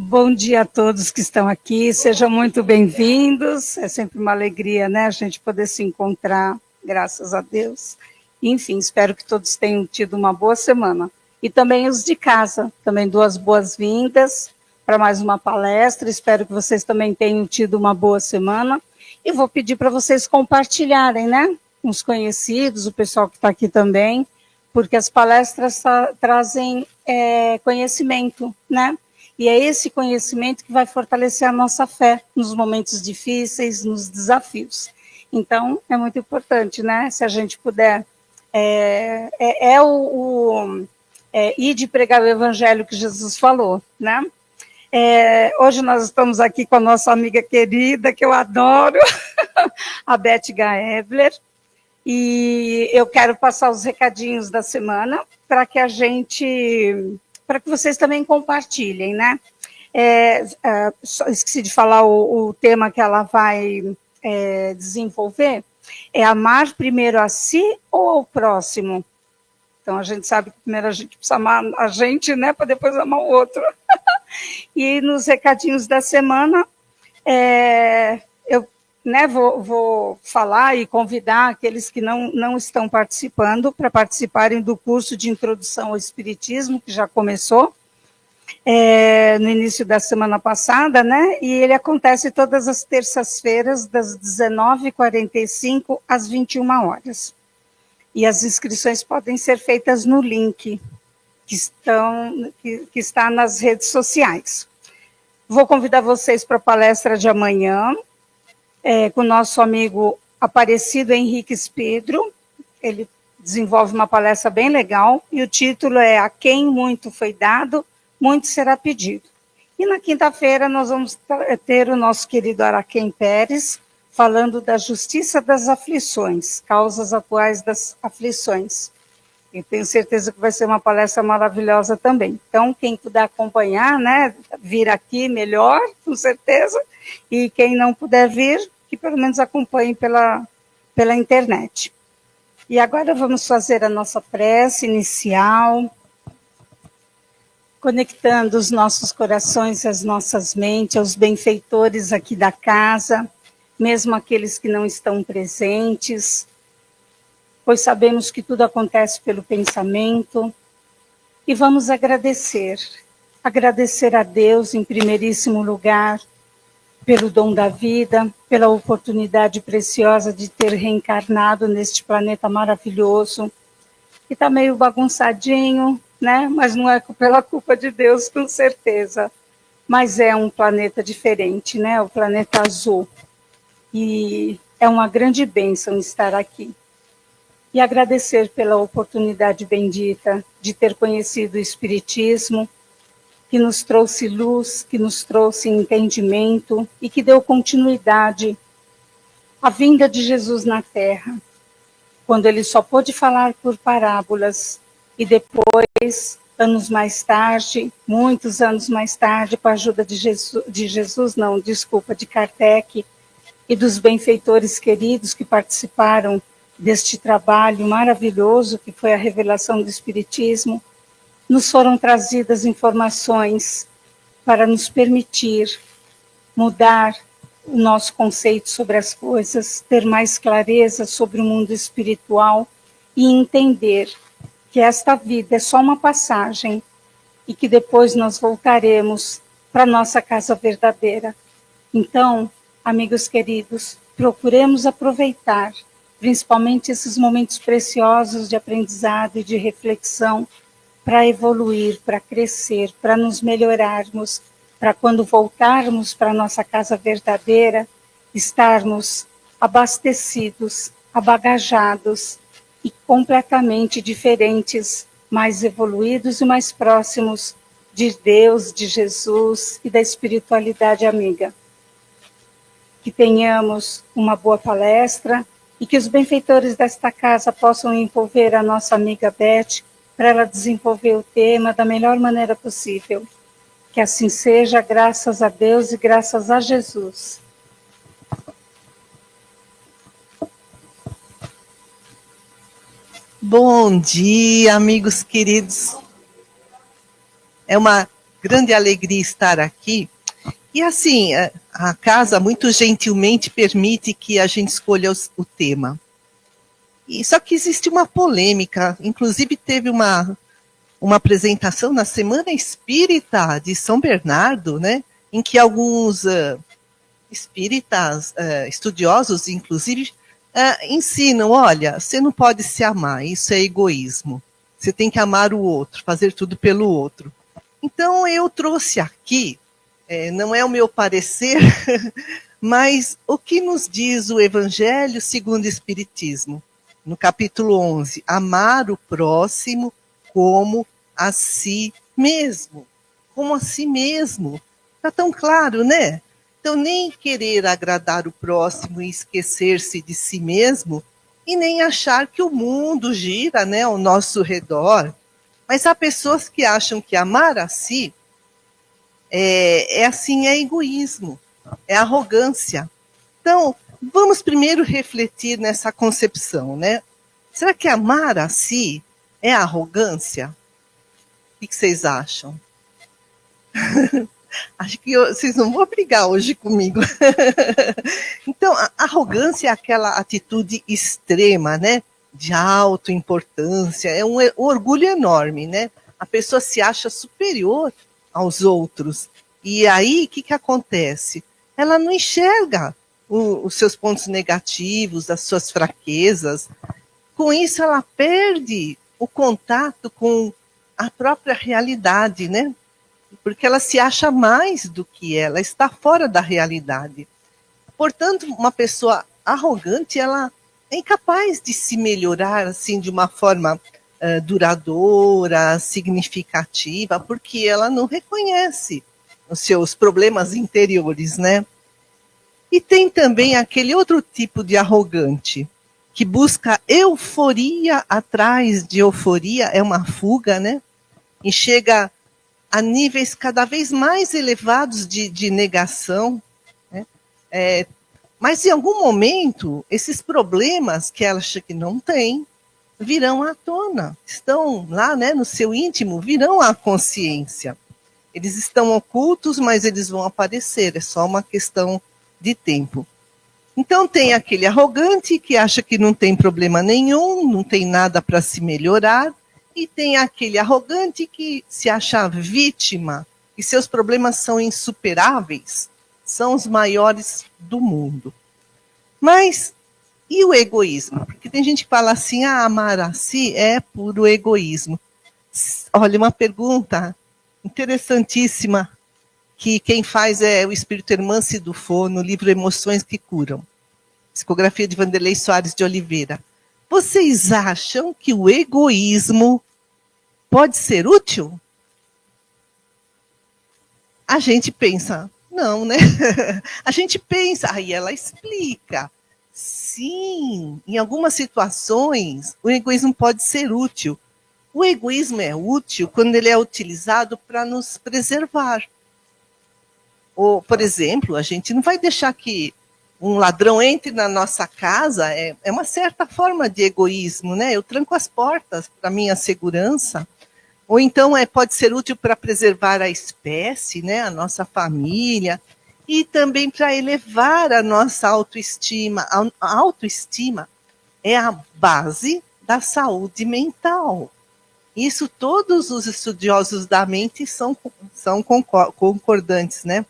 Bom dia a todos que estão aqui, sejam muito bem-vindos. É sempre uma alegria, né, a gente poder se encontrar, graças a Deus. Enfim, espero que todos tenham tido uma boa semana. E também os de casa, também dou as boas-vindas para mais uma palestra. Espero que vocês também tenham tido uma boa semana. E vou pedir para vocês compartilharem, né, com os conhecidos, o pessoal que está aqui também, porque as palestras trazem conhecimento, né? E é esse conhecimento que vai fortalecer a nossa fé nos momentos difíceis, nos desafios. Então, é muito importante, né? Se a gente puder, ir de pregar o evangelho que Jesus falou, né? Hoje nós estamos aqui com a nossa amiga querida, que eu adoro, a Beth Gaebler, e eu quero passar os recadinhos da semana para que vocês também compartilhem, né? Esqueci de falar o tema que ela vai desenvolver, é amar primeiro a si ou ao próximo? Então, a gente sabe que primeiro a gente precisa amar a gente, né, para depois amar o outro. E nos recadinhos da semana, eu vou falar e convidar aqueles que não estão participando para participarem do curso de Introdução ao Espiritismo, que já começou no início da semana passada, né? E ele acontece todas as terças-feiras, das 19h45 às 21h. E as inscrições podem ser feitas no link que está nas redes sociais. Vou convidar vocês para a palestra de amanhã, com o nosso amigo Aparecido Henriques Pedro. Ele desenvolve uma palestra bem legal, e o título é A Quem Muito Foi Dado, Muito Será Pedido. E na quinta-feira nós vamos ter o nosso querido Araquém Pérez, falando da justiça das aflições, causas atuais das aflições. E tenho certeza que vai ser uma palestra maravilhosa também. Então, quem puder acompanhar, né, vir aqui melhor, com certeza, e quem não puder vir, que pelo menos acompanhe pela internet. E agora vamos fazer a nossa prece inicial, conectando os nossos corações e as nossas mentes aos benfeitores aqui da casa, mesmo aqueles que não estão presentes, pois sabemos que tudo acontece pelo pensamento, e vamos agradecer a Deus em primeiríssimo lugar, pelo dom da vida, pela oportunidade preciosa de ter reencarnado neste planeta maravilhoso, que está meio bagunçadinho, né? Mas não é pela culpa de Deus, com certeza. Mas é um planeta diferente, né? O planeta azul. E é uma grande bênção estar aqui. E agradecer pela oportunidade bendita de ter conhecido o Espiritismo, que nos trouxe luz, que nos trouxe entendimento e que deu continuidade à vinda de Jesus na Terra, quando ele só pôde falar por parábolas, e depois, anos mais tarde, muitos anos mais tarde, com a ajuda de Kardec e dos benfeitores queridos que participaram deste trabalho maravilhoso que foi a revelação do Espiritismo, nos foram trazidas informações para nos permitir mudar o nosso conceito sobre as coisas, ter mais clareza sobre o mundo espiritual e entender que esta vida é só uma passagem e que depois nós voltaremos para a nossa casa verdadeira. Então, amigos queridos, procuremos aproveitar, principalmente esses momentos preciosos de aprendizado e de reflexão, para evoluir, para crescer, para nos melhorarmos, para quando voltarmos para a nossa casa verdadeira, estarmos abastecidos, abagajados e completamente diferentes, mais evoluídos e mais próximos de Deus, de Jesus e da espiritualidade amiga. Que tenhamos uma boa palestra e que os benfeitores desta casa possam envolver a nossa amiga Beth para ela desenvolver o tema da melhor maneira possível. Que assim seja, graças a Deus e graças a Jesus. Bom dia, amigos queridos. É uma grande alegria estar aqui. E assim, a casa muito gentilmente permite que a gente escolha o tema. E só que existe uma polêmica, inclusive teve uma apresentação na Semana Espírita de São Bernardo, né, em que alguns espíritas, estudiosos, inclusive, ensinam, olha, você não pode se amar, isso é egoísmo. Você tem que amar o outro, fazer tudo pelo outro. Então, eu trouxe aqui, não é o meu parecer, mas o que nos diz o Evangelho segundo o Espiritismo? No capítulo 11, amar o próximo como a si mesmo. Como a si mesmo. Está tão claro, né? Então, nem querer agradar o próximo e esquecer-se de si mesmo, e nem achar que o mundo gira, né, ao nosso redor. Mas há pessoas que acham que amar a si assim, é egoísmo, é arrogância. Então, vamos primeiro refletir nessa concepção, né? Será que amar a si é arrogância? O que vocês acham? Acho que vocês não vão brigar hoje comigo. Então, a arrogância é aquela atitude extrema, né? De autoimportância, é um orgulho enorme, né? A pessoa se acha superior aos outros. E aí, o que acontece? Ela não enxerga os seus pontos negativos, as suas fraquezas. Com isso, ela perde o contato com a própria realidade, né? Porque ela se acha mais do que ela está fora da realidade. Portanto, uma pessoa arrogante, ela é incapaz de se melhorar assim de uma forma duradoura, significativa, porque ela não reconhece os seus problemas interiores, né? E tem também aquele outro tipo de arrogante, que busca euforia atrás de euforia, é uma fuga, né? E chega a níveis cada vez mais elevados de negação, né? Mas em algum momento, esses problemas que ela acha que não tem, virão à tona, estão lá, né, no seu íntimo, virão à consciência. Eles estão ocultos, mas eles vão aparecer, é só uma questão de tempo. Então tem aquele arrogante que acha que não tem problema nenhum, não tem nada para se melhorar, e tem aquele arrogante que se acha vítima, e seus problemas são insuperáveis, são os maiores do mundo. Mas e o egoísmo? Porque tem gente que fala assim, amar a si é puro egoísmo. Olha, uma pergunta interessantíssima, que quem faz é o Espírito Hermance Dufaux, no livro Emoções que Curam. Psicografia de Vanderlei Soares de Oliveira. Vocês acham que o egoísmo pode ser útil? A gente pensa, não, né? A gente pensa, aí ela explica. Sim, em algumas situações, o egoísmo pode ser útil. O egoísmo é útil quando ele é utilizado para nos preservar. Ou, por exemplo, a gente não vai deixar que um ladrão entre na nossa casa, é uma certa forma de egoísmo, né? Eu tranco as portas para minha segurança. Ou então pode ser útil para preservar a espécie, né? A nossa família, e também para elevar a nossa autoestima. A autoestima é a base da saúde mental. Isso todos os estudiosos da mente são concordantes, né?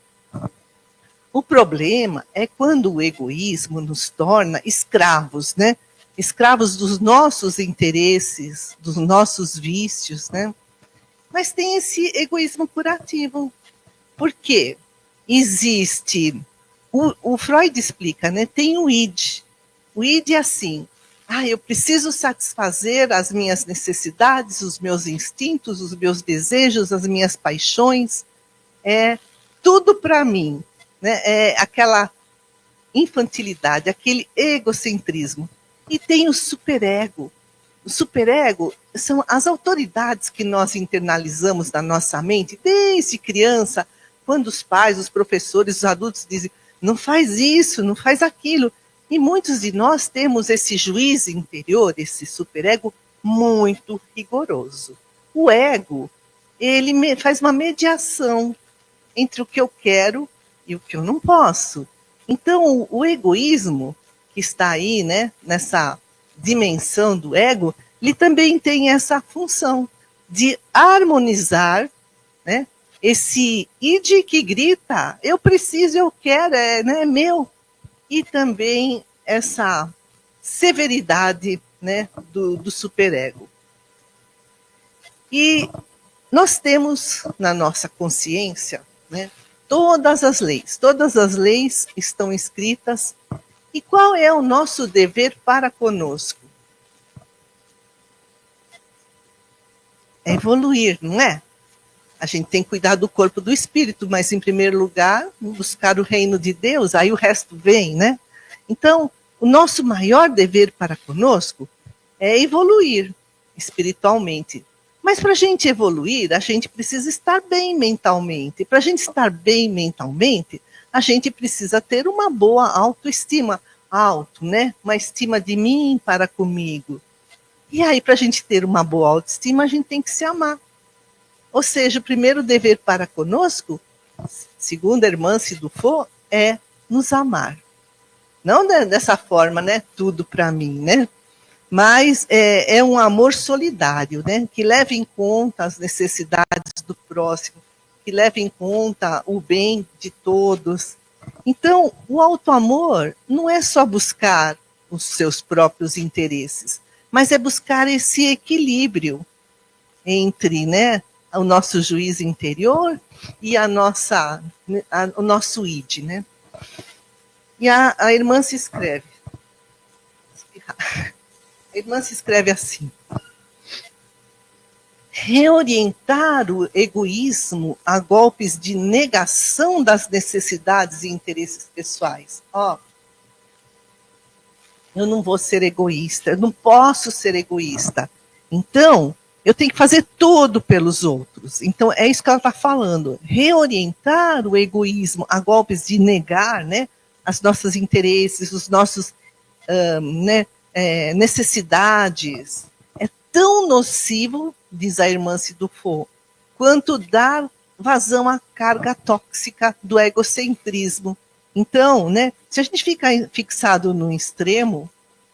O problema é quando o egoísmo nos torna escravos, né? Escravos dos nossos interesses, dos nossos vícios, né? Mas tem esse egoísmo curativo. Por quê? Existe, o Freud explica, né? Tem o id. O id é assim, eu preciso satisfazer as minhas necessidades, os meus instintos, os meus desejos, as minhas paixões, tudo para mim, né? É aquela infantilidade, aquele egocentrismo. E tem o superego. O superego são as autoridades que nós internalizamos na nossa mente desde criança, quando os pais, os professores, os adultos dizem, não faz isso, não faz aquilo. E muitos de nós temos esse juiz interior, esse superego, muito rigoroso. O ego ele faz uma mediação entre o que eu quero e o que eu não posso. Então, o egoísmo que está aí, né, nessa dimensão do ego, ele também tem essa função de harmonizar, né, esse id que grita, eu preciso, eu quero, é meu, e também essa severidade, né, do superego. E nós temos na nossa consciência, né, todas as leis estão escritas. E qual é o nosso dever para conosco? É evoluir, não é? A gente tem que cuidar do corpo, do espírito, mas em primeiro lugar, buscar o reino de Deus, aí o resto vem, né? Então, o nosso maior dever para conosco é evoluir espiritualmente. Mas para a gente evoluir, a gente precisa estar bem mentalmente. Para a gente estar bem mentalmente, a gente precisa ter uma boa autoestima. Alto, né? Uma estima de mim para comigo. E aí, para a gente ter uma boa autoestima, a gente tem que se amar. Ou seja, o primeiro dever para conosco, segundo a irmã Sidufo, é nos amar. Não dessa forma, né? Tudo para mim, né? Mas é um amor solidário, né? Que leva em conta as necessidades do próximo, que leva em conta o bem de todos. Então, o autoamor não é só buscar os seus próprios interesses, mas é buscar esse equilíbrio entre, né, o nosso juízo interior e o nosso id, né? E a irmã se escreve. A irmã se escreve assim: reorientar o egoísmo a golpes de negação das necessidades e interesses pessoais. Eu não vou ser egoísta, eu não posso ser egoísta. Então, eu tenho que fazer tudo pelos outros. Então, é isso que ela está falando. Reorientar o egoísmo a golpes de negar, né, os nossos interesses, os nossos necessidades. É tão nocivo, diz a irmã Sidufo, quanto dar vazão à carga tóxica do egocentrismo. Então, né, se a gente fica fixado no extremo,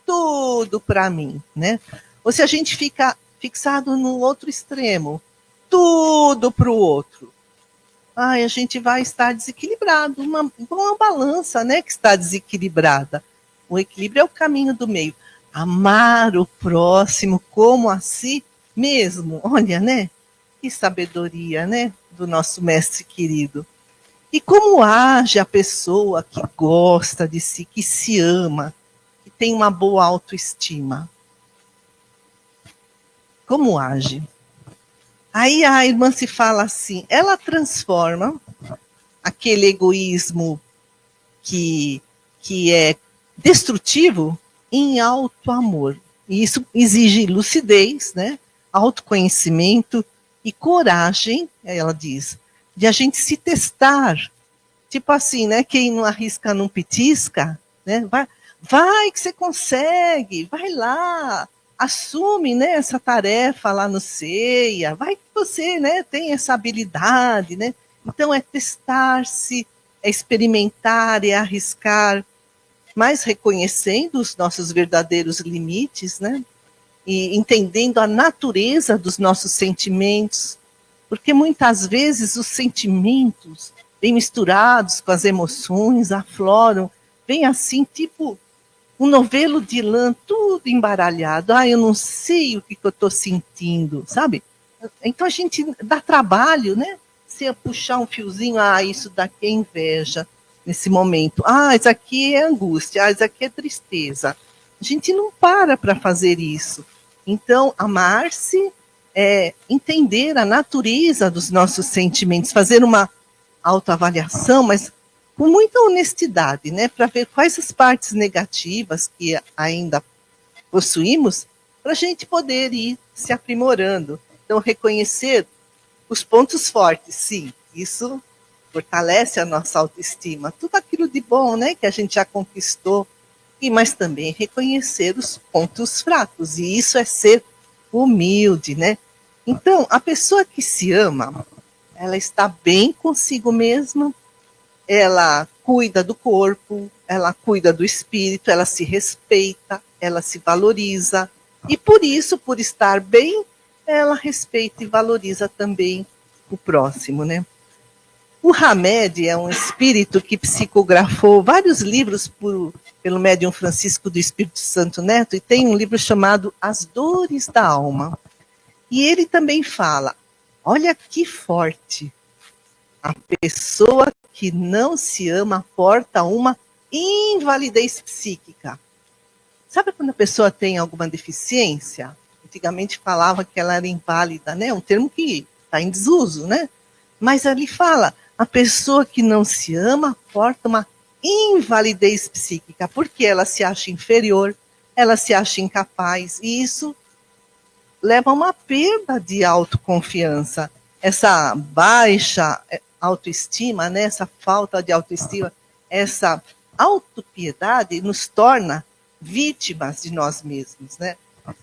tudo para mim, né? Ou se a gente fica fixado no outro extremo, tudo para o outro, a gente vai estar desequilibrado, uma balança, né, que está desequilibrada. O equilíbrio é o caminho do meio. Amar o próximo como a si mesmo. Olha, né? Que sabedoria, né? Do nosso mestre querido. E como age a pessoa que gosta de si, que se ama, que tem uma boa autoestima? Como age? Aí a irmã se fala assim, ela transforma aquele egoísmo que é destrutivo em autoamor. E isso exige lucidez, né? Autoconhecimento e coragem, ela diz, de a gente se testar. Tipo assim, né? Quem não arrisca não petisca, né? Vai que você consegue, vai lá, assume, né, essa tarefa lá no CEIA, vai que você, né, tem essa habilidade, né? Então é testar-se, é experimentar, é arriscar, mas reconhecendo os nossos verdadeiros limites, né? E entendendo a natureza dos nossos sentimentos, porque muitas vezes os sentimentos vêm misturados com as emoções, afloram, vem assim, tipo um novelo de lã, tudo embaralhado. Eu não sei o que eu estou sentindo, sabe? Então a gente dá trabalho, né? Se puxar um fiozinho, isso daqui é inveja nesse momento. Isso aqui é angústia, isso aqui é tristeza. A gente não para fazer isso. Então, amar-se é entender a natureza dos nossos sentimentos, fazer uma autoavaliação, mas com muita honestidade, né, para ver quais as partes negativas que ainda possuímos, para a gente poder ir se aprimorando. Então, reconhecer os pontos fortes, sim, isso fortalece a nossa autoestima, tudo aquilo de bom, né, que a gente já conquistou, mas também reconhecer os pontos fracos, e isso é ser humilde, né? Então, a pessoa que se ama, ela está bem consigo mesma, ela cuida do corpo, ela cuida do espírito, ela se respeita, ela se valoriza. E por isso, por estar bem, ela respeita e valoriza também o próximo, né? O Hamed é um espírito que psicografou vários livros pelo médium Francisco do Espírito Santo Neto, e tem um livro chamado As Dores da Alma. E ele também fala, olha que forte, a pessoa que não se ama porta uma invalidez psíquica. Sabe quando a pessoa tem alguma deficiência? Antigamente falava que ela era inválida, né? Um termo que está em desuso, né? Mas ali fala, a pessoa que não se ama porta uma invalidez psíquica, porque ela se acha inferior, ela se acha incapaz, e isso leva a uma perda de autoconfiança. Essa baixa autoestima, né? Essa falta de autoestima, essa autopiedade nos torna vítimas de nós mesmos, né?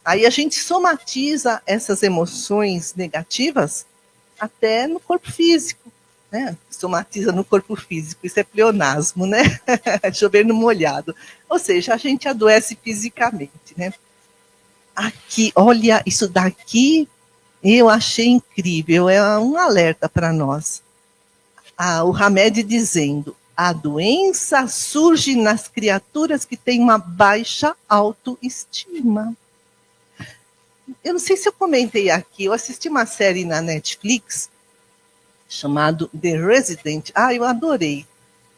Aí a gente somatiza essas emoções negativas até no corpo físico, né? Somatiza no corpo físico, isso é pleonasmo, né? Chover no molhado. Ou seja, a gente adoece fisicamente, né? Aqui, olha, isso daqui eu achei incrível, é um alerta para nós. O Hamed dizendo, a doença surge nas criaturas que têm uma baixa autoestima. Eu não sei se eu comentei aqui, eu assisti uma série na Netflix chamado The Resident. Eu adorei.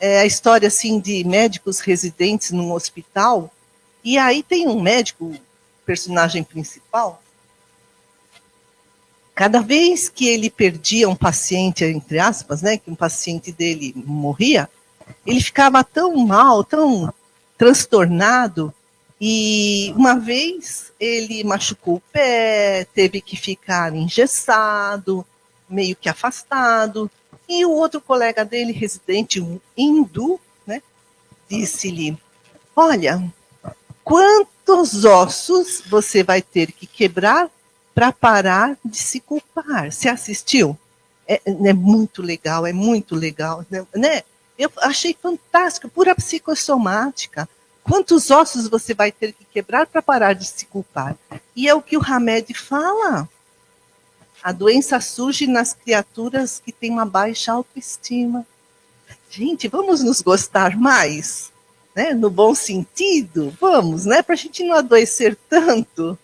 É a história assim de médicos residentes num hospital. E aí tem um médico, personagem principal. Cada vez que ele perdia um paciente, entre aspas, né, que um paciente dele morria, ele ficava tão mal, tão transtornado. E uma vez ele machucou o pé, teve que ficar engessado, meio que afastado. E o outro colega dele, residente, um hindu, né, disse-lhe, olha, quantos ossos você vai ter que quebrar para parar de se culpar? Você assistiu? É muito legal, né? Eu achei fantástico, pura psicossomática. Quantos ossos você vai ter que quebrar para parar de se culpar? E é o que o Hamed fala. A doença surge nas criaturas que têm uma baixa autoestima. Gente, vamos nos gostar mais? Né? No bom sentido? Vamos, né? Para a gente não adoecer tanto.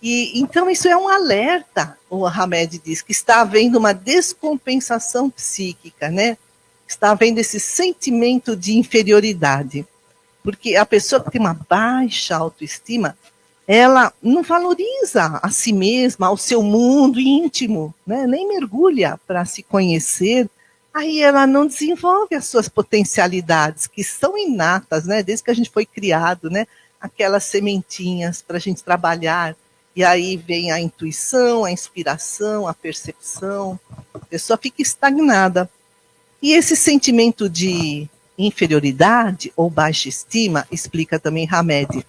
E, então, isso é um alerta, o Hamed diz, que está havendo uma descompensação psíquica, né? Está havendo esse sentimento de inferioridade. Porque a pessoa que tem uma baixa autoestima, ela não valoriza a si mesma, o seu mundo íntimo, né? Nem mergulha para se conhecer. Aí ela não desenvolve as suas potencialidades, que são inatas, né? Desde que a gente foi criado, né? Aquelas sementinhas para a gente trabalhar. E aí vem a intuição, a inspiração, a percepção. A pessoa fica estagnada. E esse sentimento de inferioridade ou baixa estima, explica também Hamed,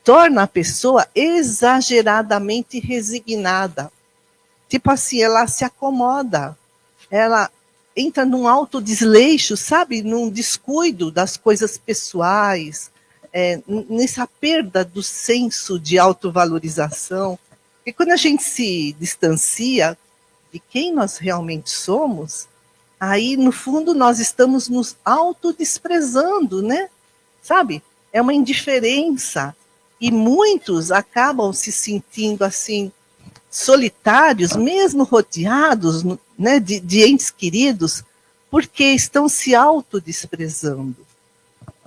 torna a pessoa exageradamente resignada. Tipo assim, ela se acomoda, ela entra num autodesleixo, sabe? Num descuido das coisas pessoais, nessa perda do senso de autovalorização. Porque quando a gente se distancia de quem nós realmente somos, aí, no fundo, nós estamos nos autodesprezando, né? Sabe? É uma indiferença. E muitos acabam se sentindo, assim, solitários, mesmo rodeados, né, de entes queridos, porque estão se autodesprezando.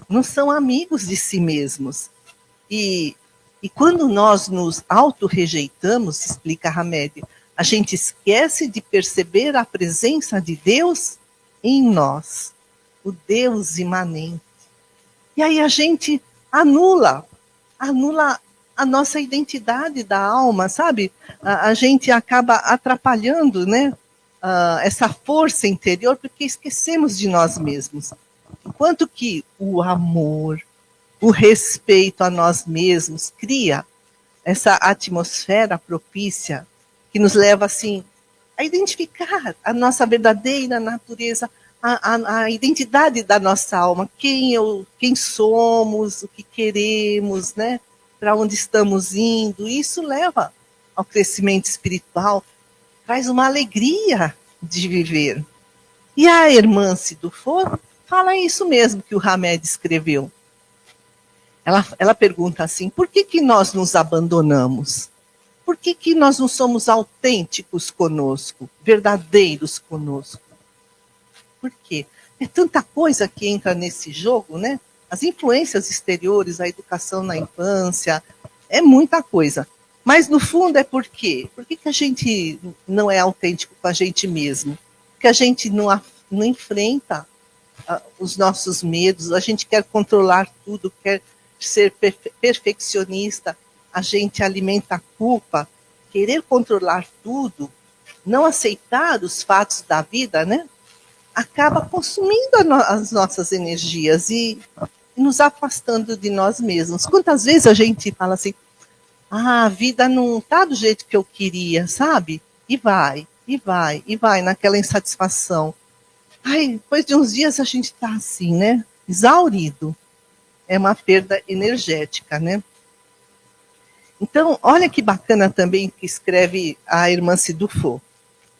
Não são amigos de si mesmos. E quando nós nos auto-rejeitamos, explica Hamed, a gente esquece de perceber a presença de Deus em nós, o Deus imanente. E aí a gente anula a nossa identidade da alma, sabe? A gente acaba atrapalhando, né? Essa força interior, porque esquecemos de nós mesmos. Enquanto que o amor, o respeito a nós mesmos cria essa atmosfera propícia que nos leva, assim, a identificar a nossa verdadeira natureza, a identidade da nossa alma, quem somos, o que queremos, né? Para onde estamos indo. Isso leva ao crescimento espiritual, traz uma alegria de viver. E a Hermance Dufour fala isso mesmo que o Hamed escreveu. Ela pergunta assim, por que nós nos abandonamos? Por que nós não somos autênticos conosco, verdadeiros conosco? Por quê? É tanta coisa que entra nesse jogo, né? As influências exteriores, a educação na infância, é muita coisa. Mas no fundo é por quê? Por que a gente não é autêntico com a gente mesmo? Porque a gente não enfrenta os nossos medos, a gente quer controlar tudo, quer ser perfeccionista, a gente alimenta a culpa, querer controlar tudo, não aceitar os fatos da vida, né? Acaba consumindo as nossas energias e nos afastando de nós mesmos. Quantas vezes a gente fala assim, a vida não está do jeito que eu queria, sabe? E vai naquela insatisfação. Depois de uns dias a gente está assim, né? Exaurido. É uma perda energética, né? Então, olha que bacana também que escreve a Hermance Dufour.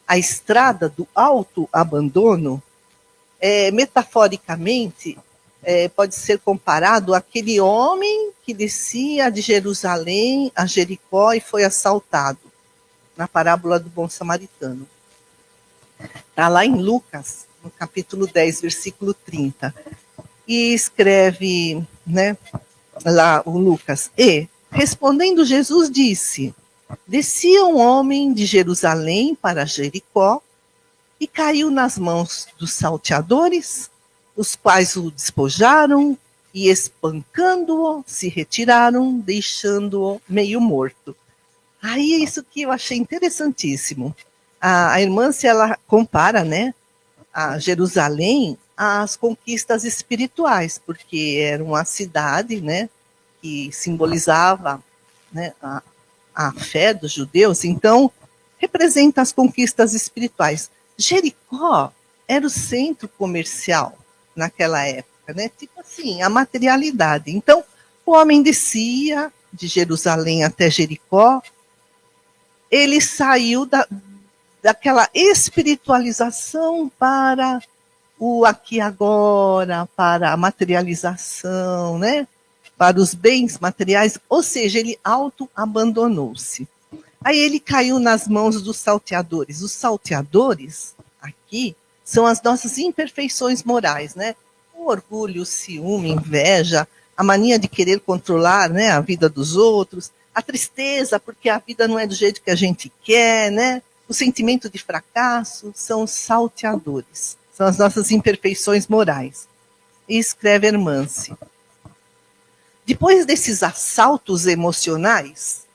A estrada do autoabandono, metaforicamente, pode ser comparado àquele homem que descia de Jerusalém a Jericó e foi assaltado, na parábola do bom samaritano. Está lá em Lucas, no capítulo 10, versículo 30. E escreve, né, lá o Lucas, respondendo Jesus disse, descia um homem de Jerusalém para Jericó e caiu nas mãos dos salteadores, os quais o despojaram e, espancando-o, se retiraram, deixando-o meio morto. Aí é isso que eu achei interessantíssimo. A irmã, se ela compara, né, a Jerusalém às conquistas espirituais, porque era uma cidade, né, que simbolizava, né, a fé dos judeus, então representa as conquistas espirituais. Jericó era o centro comercial naquela época, né? Tipo assim, a materialidade. Então, o homem descia de Jerusalém até Jericó, ele saiu daquela espiritualização para o aqui e agora, para a materialização, né? Para os bens materiais, ou seja, ele auto-abandonou-se. Aí ele caiu nas mãos dos salteadores. Os salteadores, aqui, são as nossas imperfeições morais, né? O orgulho, o ciúme, inveja, a mania de querer controlar, né, a vida dos outros, a tristeza, porque a vida não é do jeito que a gente quer, né? O sentimento de fracasso são os salteadores. São as nossas imperfeições morais. E escreve Hermance. Depois desses assaltos emocionais,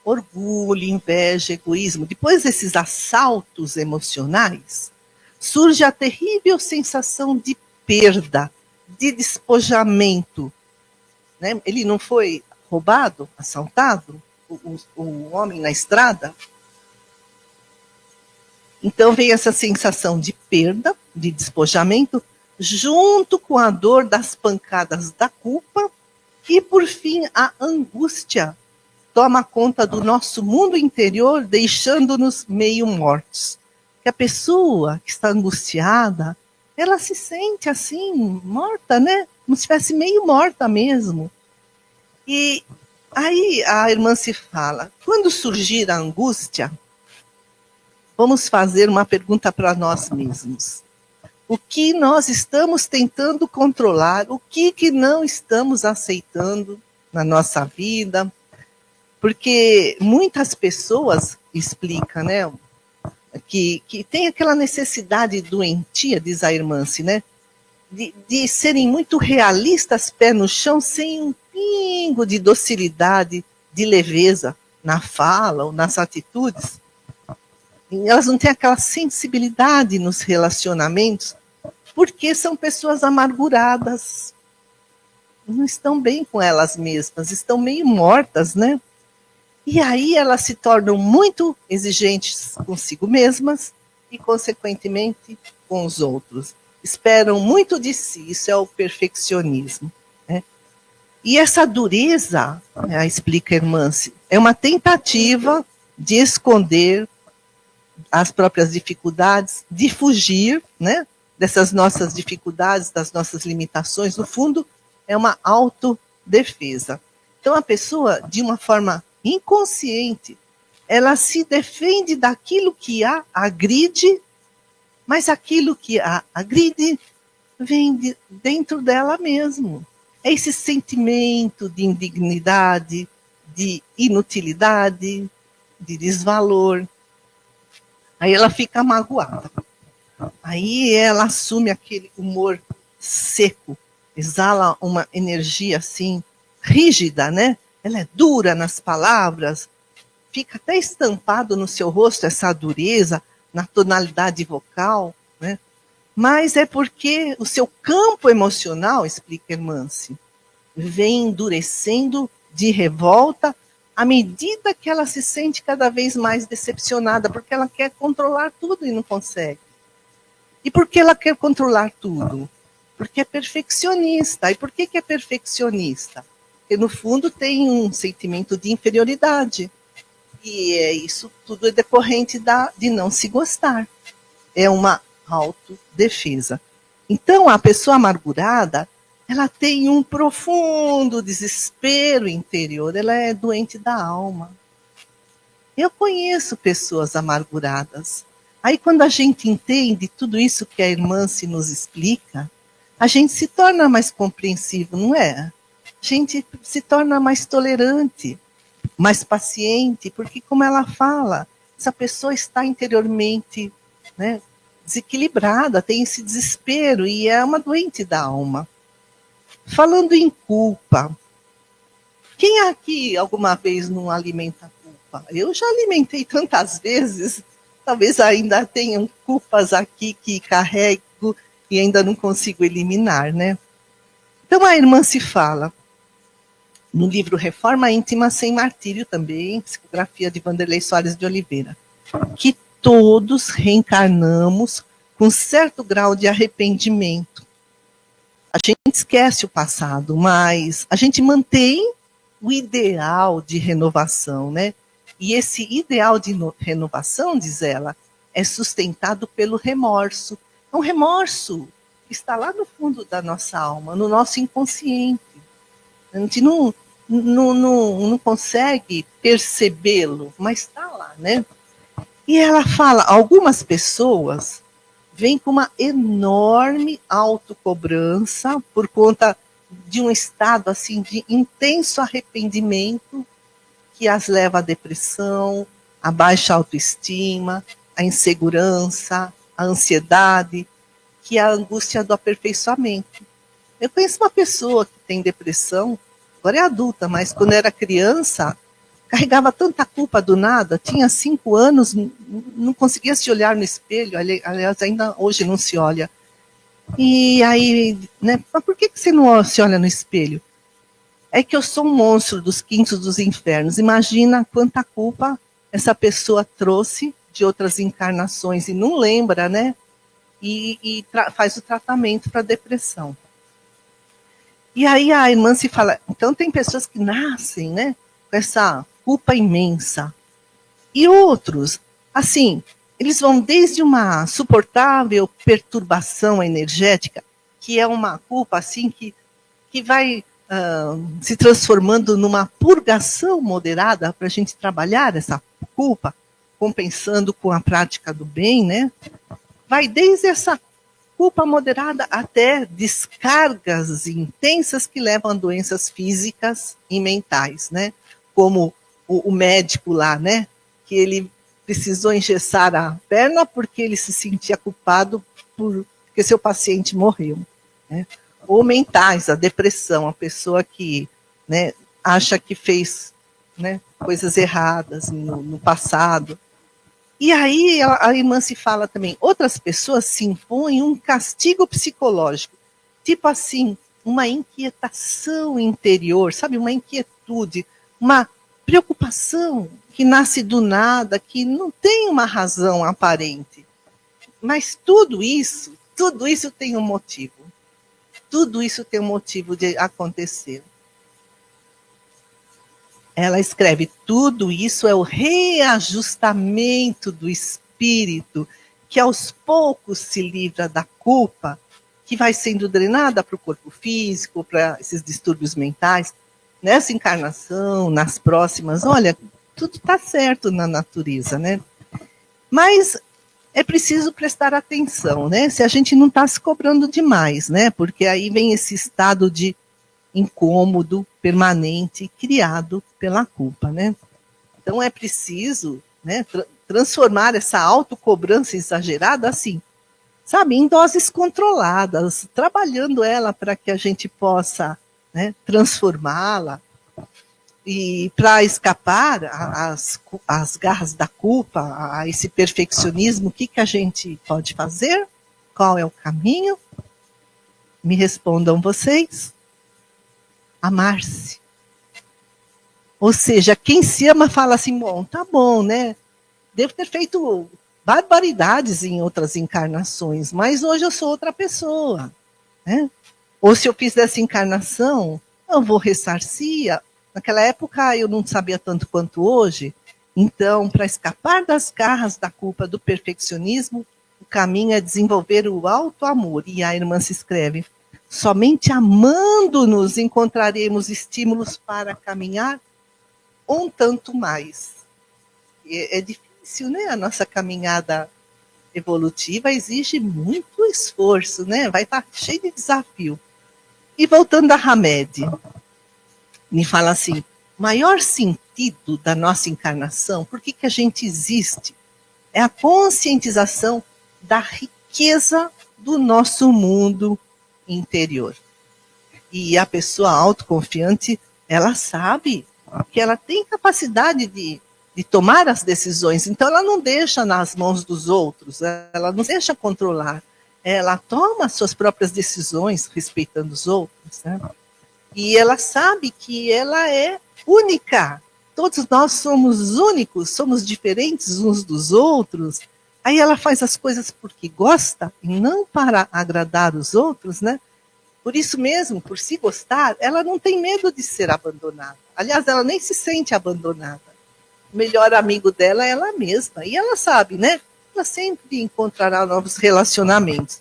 orgulho, inveja, egoísmo, depois desses assaltos emocionais, surge a terrível sensação de perda, de despojamento. Né? Ele não foi roubado, assaltado, o homem na estrada? Então vem essa sensação de perda, de despojamento, junto com a dor das pancadas da culpa e, por fim, a angústia toma conta do nosso mundo interior, deixando-nos meio mortos. Que a pessoa que está angustiada, ela se sente assim, morta, né? Como se estivesse meio morta mesmo. E aí a irmã se fala, quando surgir a angústia, vamos fazer uma pergunta para nós mesmos. O que nós estamos tentando controlar, o que não estamos aceitando na nossa vida? Porque muitas pessoas explicam, né, que tem aquela necessidade doentia, diz a Hermance, né, de serem muito realistas, pé no chão, sem um pingo de docilidade, de leveza na fala ou nas atitudes. E elas não têm aquela sensibilidade nos relacionamentos, porque são pessoas amarguradas, não estão bem com elas mesmas, estão meio mortas, né? E aí elas se tornam muito exigentes consigo mesmas e, consequentemente, com os outros. Esperam muito de si, isso é o perfeccionismo. Né? E essa dureza, explica a Hermance, é uma tentativa de esconder as próprias dificuldades, de fugir, né, dessas nossas dificuldades, das nossas limitações. No fundo, é uma autodefesa. Então, a pessoa, de uma forma inconsciente, ela se defende daquilo que a agride, mas aquilo que a agride vem dentro dela mesmo. É esse sentimento de indignidade, de inutilidade, de desvalor. Aí ela fica magoada. Aí ela assume aquele humor seco, exala uma energia assim, rígida, né? Ela é dura nas palavras, fica até estampado no seu rosto essa dureza, na tonalidade vocal, né? Mas é porque o seu campo emocional, explica Hermance, vem endurecendo de revolta à medida que ela se sente cada vez mais decepcionada, porque ela quer controlar tudo e não consegue. E por que ela quer controlar tudo? Porque é perfeccionista. E por que é perfeccionista? Porque, no fundo, tem um sentimento de inferioridade. E isso tudo é decorrente de não se gostar. É uma autodefesa. Então, a pessoa amargurada, ela tem um profundo desespero interior, ela é doente da alma. Eu conheço pessoas amarguradas. Aí, quando a gente entende tudo isso que a Hermance nos explica, a gente se torna mais compreensivo, não é? A gente se torna mais tolerante, mais paciente, porque, como ela fala, essa pessoa está interiormente, né, desequilibrada, tem esse desespero e é uma doente da alma. Falando em culpa, quem aqui alguma vez não alimenta culpa? Eu já alimentei tantas vezes, talvez ainda tenham culpas aqui que carrego e ainda não consigo eliminar, né? Então a irmã se fala, no livro Reforma Íntima Sem Martírio também, psicografia de Vanderlei Soares de Oliveira, que todos reencarnamos com certo grau de arrependimento. A gente esquece o passado, mas a gente mantém o ideal de renovação, né? E esse ideal de renovação, diz ela, é sustentado pelo remorso. É um remorso que está lá no fundo da nossa alma, no nosso inconsciente. A gente não consegue percebê-lo, mas está lá, né? E ela fala, algumas pessoas vêm com uma enorme autocobrança por conta de um estado assim de intenso arrependimento que as leva à depressão, à baixa autoestima, à insegurança, à ansiedade, que é a angústia do aperfeiçoamento. Eu conheço uma pessoa que tem depressão, agora é adulta, mas quando era criança, carregava tanta culpa do nada, tinha 5 anos, não conseguia se olhar no espelho, aliás, ainda hoje não se olha. E aí, né, mas por que você não se olha no espelho? É que eu sou um monstro dos quintos dos infernos. Imagina quanta culpa essa pessoa trouxe de outras encarnações e não lembra, né? E faz o tratamento para depressão. E aí a irmã se fala, então tem pessoas que nascem, né, com essa culpa imensa. E outros, assim, eles vão desde uma suportável perturbação energética, que é uma culpa assim que vai se transformando numa purgação moderada para a gente trabalhar essa culpa, compensando com a prática do bem, né? Vai desde essa culpa moderada até descargas intensas que levam a doenças físicas e mentais, né? Como o médico lá, né? Que ele precisou engessar a perna porque ele se sentia culpado porque seu paciente morreu, né? Ou mentais, a depressão, a pessoa que, né, acha que fez, né, coisas erradas no passado. E aí a irmã se fala também, outras pessoas se impõem um castigo psicológico, tipo assim, uma inquietação interior, sabe, uma inquietude, uma preocupação que nasce do nada, que não tem uma razão aparente. Mas tudo isso tem um motivo. Tudo isso tem um motivo de acontecer. Ela escreve, tudo isso é o reajustamento do espírito, que aos poucos se livra da culpa, que vai sendo drenada para o corpo físico, para esses distúrbios mentais. Nessa encarnação, nas próximas, olha, tudo está certo na natureza, né? Mas é preciso prestar atenção, né? Se a gente não está se cobrando demais, né? Porque aí vem esse estado de incômodo permanente criado pela culpa, né? Então é preciso, né, transformar essa autocobrança exagerada assim, sabe, em doses controladas, trabalhando ela para que a gente possa, né, transformá-la. E para escapar às garras da culpa, a esse perfeccionismo, o que a gente pode fazer? Qual é o caminho? Me respondam vocês. Amar-se. Ou seja, quem se ama fala assim, bom, tá bom, né? Devo ter feito barbaridades em outras encarnações, mas hoje eu sou outra pessoa, né? Ou se eu fiz dessa encarnação, eu vou ressarcir. Naquela época eu não sabia tanto quanto hoje, então, para escapar das garras da culpa do perfeccionismo, o caminho é desenvolver o auto-amor. E a irmã se escreve, somente amando-nos encontraremos estímulos para caminhar um tanto mais. É difícil, né? A nossa caminhada evolutiva exige muito esforço, né? Vai estar cheio de desafio. E voltando a Hamed, me fala assim, o maior sentido da nossa encarnação, por que a gente existe, é a conscientização da riqueza do nosso mundo interior. E a pessoa autoconfiante, ela sabe que ela tem capacidade de tomar as decisões, então ela não deixa nas mãos dos outros, ela não deixa controlar, ela toma as suas próprias decisões respeitando os outros, né? E ela sabe que ela é única, todos nós somos únicos, somos diferentes uns dos outros, aí ela faz as coisas porque gosta e não para agradar os outros, né? Por isso mesmo, por se gostar, ela não tem medo de ser abandonada. Aliás, ela nem se sente abandonada. O melhor amigo dela é ela mesma. E ela sabe, né? Ela sempre encontrará novos relacionamentos.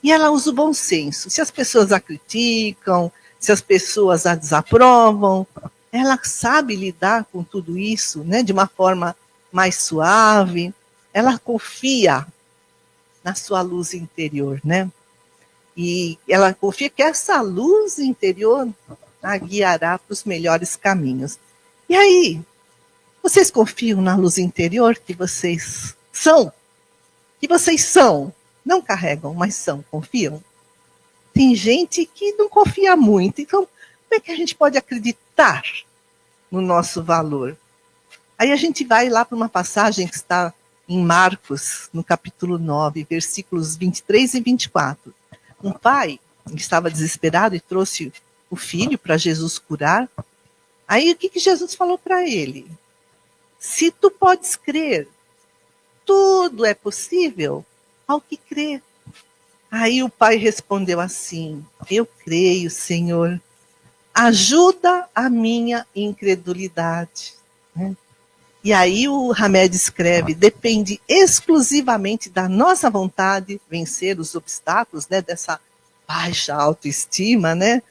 E ela usa o bom senso. Se as pessoas a criticam, se as pessoas a desaprovam, ela sabe lidar com tudo isso, né? De uma forma mais suave. Ela confia na sua luz interior, né? E ela confia que essa luz interior a guiará para os melhores caminhos. E aí, vocês confiam na luz interior que vocês são? Que vocês são? Não carregam, mas são, confiam? Tem gente que não confia muito. Então, como é que a gente pode acreditar no nosso valor? Aí a gente vai lá para uma passagem que está em Marcos, no capítulo 9, versículos 23 e 24. Um pai estava desesperado e trouxe o filho para Jesus curar. Aí o que Jesus falou para ele? Se tu podes crer, tudo é possível ao que crê. Aí o pai respondeu assim, eu creio, Senhor, ajuda a minha incredulidade. E aí o Hamed escreve, depende exclusivamente da nossa vontade vencer os obstáculos, né, dessa baixa autoestima, né,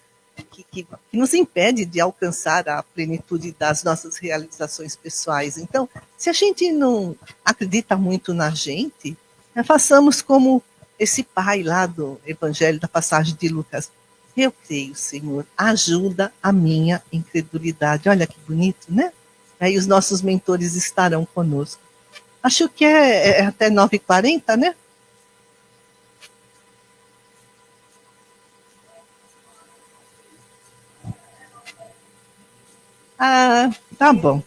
que nos impede de alcançar a plenitude das nossas realizações pessoais. Então, se a gente não acredita muito na gente, façamos como esse pai lá do Evangelho, da passagem de Lucas. Eu creio, Senhor, ajuda a minha incredulidade. Olha que bonito, né? Aí os nossos mentores estarão conosco. Acho que é até 9h40, né? Ah, tá bom.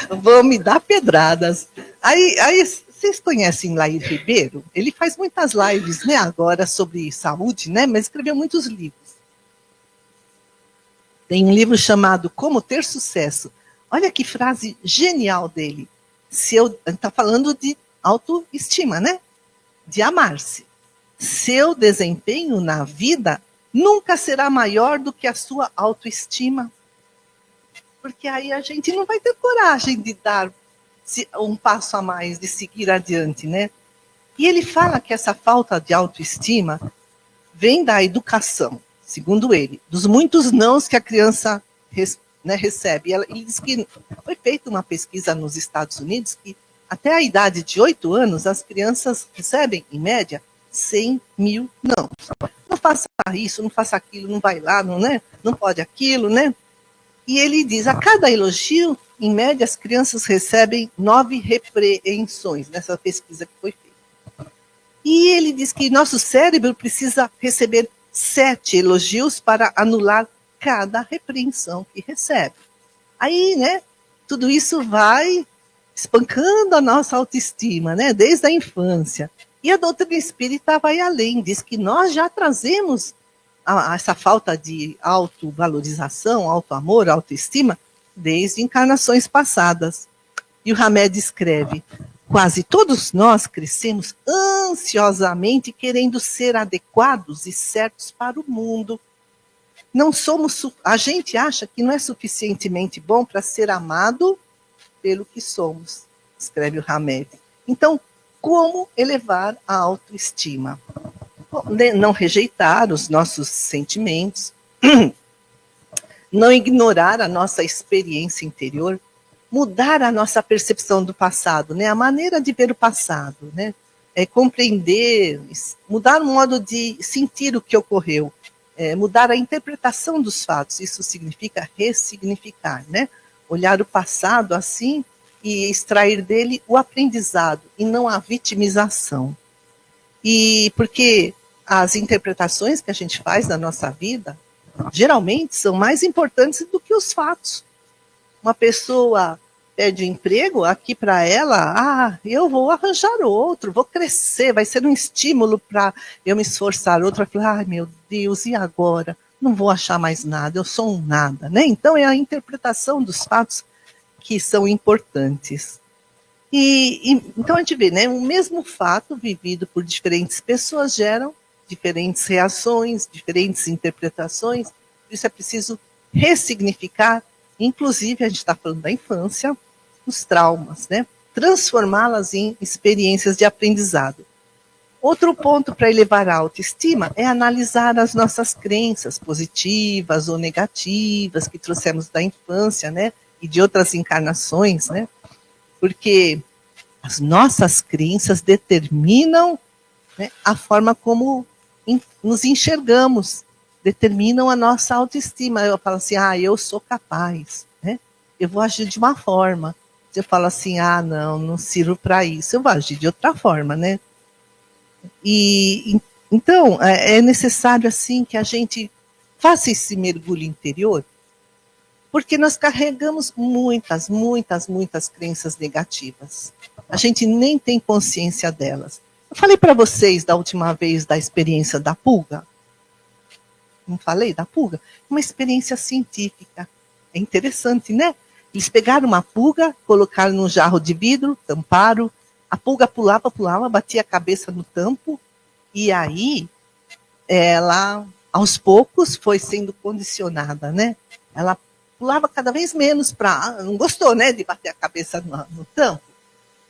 Vão me dar pedradas. Aí vocês conhecem Laí Ribeiro? Ele faz muitas lives, né, agora sobre saúde, né? Mas escreveu muitos livros. Tem um livro chamado Como Ter Sucesso. Olha que frase genial dele. Está falando de autoestima, né? De amar-se. Seu desempenho na vida nunca será maior do que a sua autoestima. Porque aí a gente não vai ter coragem de dar um passo a mais, de seguir adiante, né? E ele fala que essa falta de autoestima vem da educação, segundo ele, dos muitos nãos que a criança recebe. Ele diz que foi feita uma pesquisa nos Estados Unidos que até a idade de 8 anos as crianças recebem, em média, 100 mil não. Não faça isso, não faça aquilo, não vai lá, não, né? Não pode aquilo, né? E ele diz, a cada elogio, em média, as crianças recebem 9 repreensões nessa pesquisa que foi feita. E ele diz que nosso cérebro precisa receber 7 elogios para anular cada repreensão que recebe. Aí, né, tudo isso vai espancando a nossa autoestima, né, desde a infância. E a doutrina espírita vai além, diz que nós já trazemos essa falta de autovalorização, autoamor, autoestima, desde encarnações passadas. E o Hamed escreve, quase todos nós crescemos ansiosamente querendo ser adequados e certos para o mundo. A gente acha que não é suficientemente bom para ser amado pelo que somos, escreve o Hamed. Então, como elevar a autoestima? Não rejeitar os nossos sentimentos, não ignorar a nossa experiência interior, mudar a nossa percepção do passado, né? A maneira de ver o passado, né? Compreender, mudar o modo de sentir o que ocorreu, mudar a interpretação dos fatos, isso significa ressignificar, né? Olhar o passado assim e extrair dele o aprendizado e não a vitimização. E porque as interpretações que a gente faz da nossa vida, geralmente, são mais importantes do que os fatos. Uma pessoa pede emprego, aqui para ela, eu vou arranjar outro, vou crescer, vai ser um estímulo para eu me esforçar. Outra vai falar, meu Deus, e agora? Não vou achar mais nada, eu sou um nada, né? Então, é a interpretação dos fatos que são importantes. Então, a gente vê, né? O mesmo fato vivido por diferentes pessoas geram diferentes reações, diferentes interpretações, por isso é preciso ressignificar, inclusive a gente está falando da infância, os traumas, né? Transformá-las em experiências de aprendizado. Outro ponto para elevar a autoestima é analisar as nossas crenças positivas ou negativas que trouxemos da infância, né? E de outras encarnações, né? Porque as nossas crenças determinam, né, a forma como nos enxergamos, determinam a nossa autoestima. Eu falo assim, eu sou capaz, né? Eu vou agir de uma forma. Se eu falo assim, não sirvo para isso, eu vou agir de outra forma, né? Então, é necessário assim que a gente faça esse mergulho interior, porque nós carregamos muitas crenças negativas. A gente nem tem consciência delas. Eu falei para vocês da última vez da experiência da pulga. Não falei da pulga? Uma experiência científica. É interessante, né? Eles pegaram uma pulga, colocaram num jarro de vidro, tamparam. A pulga pulava, batia a cabeça no tampo. E aí, ela, aos poucos, foi sendo condicionada, né? Ela pulava cada vez menos não gostou, né, de bater a cabeça no tampo.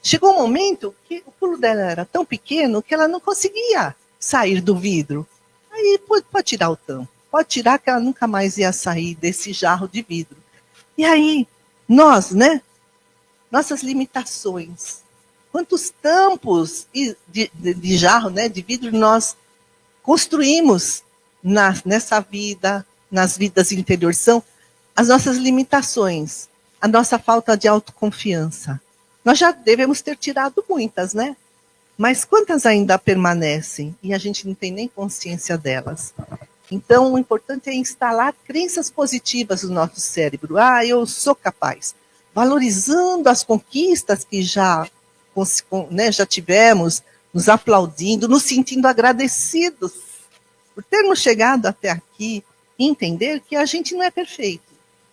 Chegou um momento que o pulo dela era tão pequeno que ela não conseguia sair do vidro. Aí pode tirar o tampo, pode tirar que ela nunca mais ia sair desse jarro de vidro. E aí, nós, né, nossas limitações, quantos tampos de jarro, né, de vidro nós construímos nessa vida, nas vidas interiores, são as nossas limitações, a nossa falta de autoconfiança. Nós já devemos ter tirado muitas, né? Mas quantas ainda permanecem e a gente não tem nem consciência delas? Então, o importante é instalar crenças positivas no nosso cérebro. Eu sou capaz. Valorizando as conquistas que já tivemos, nos aplaudindo, nos sentindo agradecidos por termos chegado até aqui, entender que a gente não é perfeito,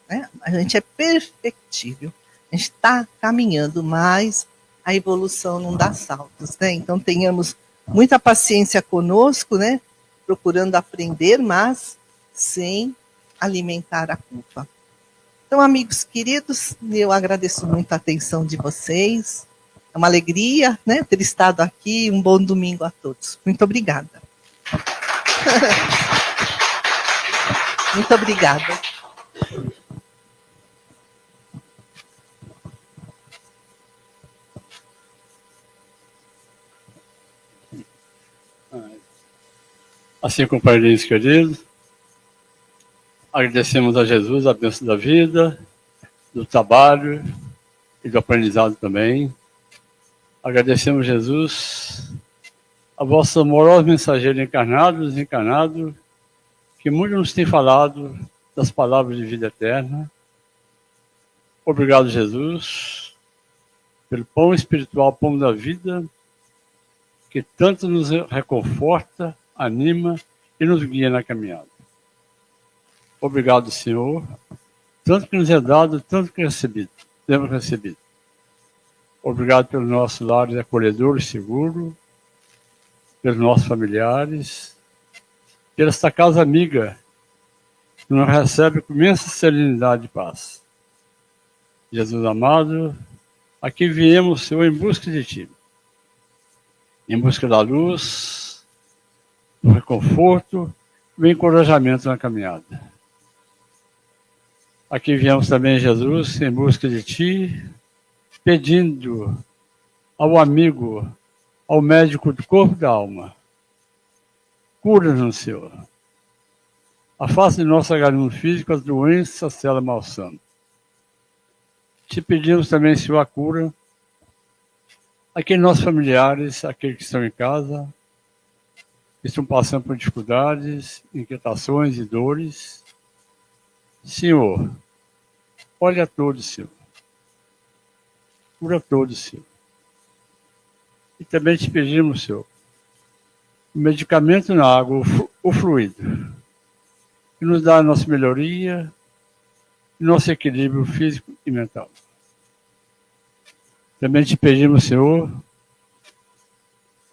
né? A gente é perfectível. A gente está caminhando, mas a evolução não dá saltos, né? Então tenhamos muita paciência conosco, né? Procurando aprender, mas sem alimentar a culpa. Então, amigos queridos, eu agradeço muito a atenção de vocês. É uma alegria, né, ter estado aqui. Um bom domingo a todos. Muito obrigada. Muito obrigada. Assim, companheiros queridos, agradecemos a Jesus a bênção da vida, do trabalho e do aprendizado também. Agradecemos, Jesus, a vossa amorosa mensageira encarnado, desencarnado, que muito nos tem falado das palavras de vida eterna. Obrigado, Jesus, pelo pão espiritual, pão da vida, que tanto nos reconforta, anima e nos guia na caminhada. Obrigado, Senhor, tanto que nos é dado, tanto que temos recebido. Obrigado pelo nosso lar acolhedor e seguro, pelos nossos familiares, pela esta casa amiga, que nos recebe com imensa serenidade e paz. Jesus amado, aqui viemos, Senhor, em busca de Ti, em busca da luz, do reconforto e do encorajamento na caminhada. Aqui viemos também, Jesus, em busca de Ti, pedindo ao amigo, ao médico do corpo e da alma, cura-nos, Senhor. Afasta de nosso organismo físico as doenças, as células malsãs. Te pedimos também, Senhor, a cura aqueles nossos familiares, aqueles que estão em casa, que estão passando por dificuldades, inquietações e dores. Senhor, olha a todos, Senhor. Cura a todos, Senhor. E também te pedimos, Senhor, o medicamento na água, o fluido, que nos dá a nossa melhoria e nosso equilíbrio físico e mental. Também te pedimos, Senhor,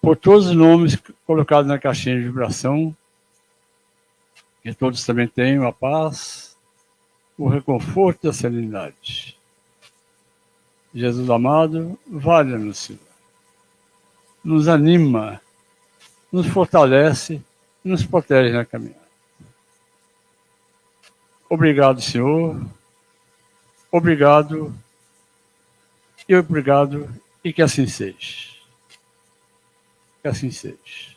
por todos os nomes colocados na caixinha de vibração, que todos também tenham a paz, o reconforto e a serenidade. Jesus amado, valha-nos, Senhor. Nos anima, nos fortalece e nos protege na caminhada. Obrigado, Senhor. Obrigado e obrigado, e que assim seja. Que assim seja.